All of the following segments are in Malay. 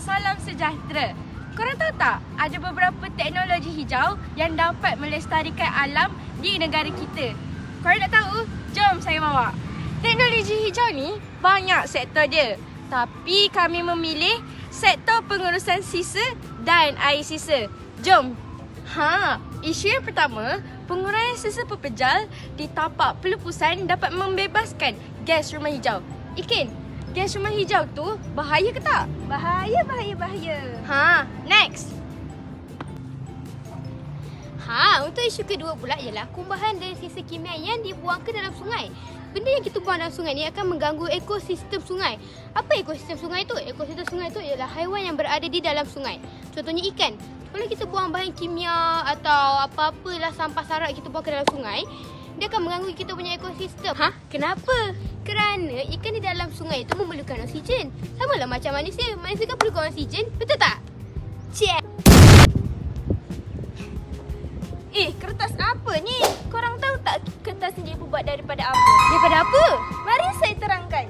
salam sejahtera. Korang tahu tak, ada beberapa teknologi hijau yang dapat melestarikan alam di negara kita. Korang nak tahu? Jom saya bawa. Teknologi hijau ni banyak sektor dia. Tapi kami memilih sektor pengurusan sisa dan air sisa. Jom. Isu yang pertama, penguraian sisa pepejal di tapak pelupusan dapat membebaskan gas rumah hijau. Ikin, gas rumah hijau tu bahaya ke tak? Bahaya. Next. Untuk isu kedua pula ialah kumbahan dan sisa kimia yang dibuang ke dalam sungai. Benda yang kita buang dalam sungai ni akan mengganggu ekosistem sungai. Apa ekosistem sungai tu? Ekosistem sungai tu ialah haiwan yang berada di dalam sungai. Contohnya ikan. Kalau kita buang bahan kimia atau apa-apalah sampah sarat kita buang ke dalam sungai, dia akan mengganggu kita punya ekosistem. Kenapa? Kerana ikan di dalam sungai itu memerlukan oksigen. Sama lah macam manusia. Manusia kan perlukan oksigen, betul tak? Check. Kertas apa ni? Korang tahu tak kertas ni dibuat daripada apa? Daripada apa? Mari saya terangkan.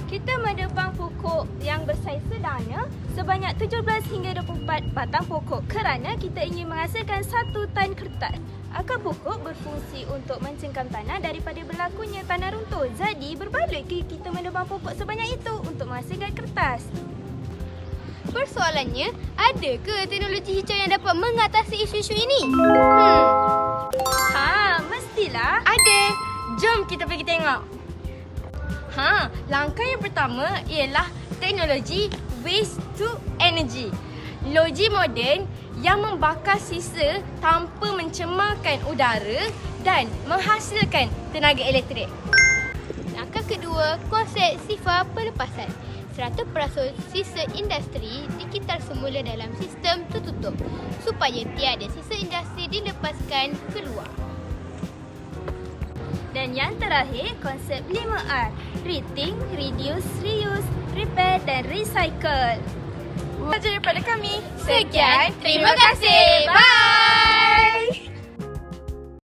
Kita menebang pokok yang bersaiz sedana sebanyak 17 hingga 24 batang pokok kerana kita ingin menghasilkan 1 tan kertas. Akar pokok berfungsi untuk mencengkam tanah daripada berlakunya tanah runtuh. Jadi berbaloi kita menebang pokok sebanyak itu untuk menghasilkan kertas. Persoalannya, ada ke teknologi hijau yang dapat mengatasi isu-isu ini? Mestilah ada. Jom kita pergi tengok. Langkah yang pertama ialah teknologi waste to energy. Logi moden yang membakar sisa tanpa mencemarkan udara dan menghasilkan tenaga elektrik. Langkah kedua, konsep sifar pelepasan. 100% sisa industri dikitar semula dalam sistem tertutup supaya tiada sisa industri dilepaskan keluar. Dan yang terakhir, konsep 5R. Rethink, reduce, reuse, repair dan recycle. Saja daripada kami. Sekian, terima kasih. Bye.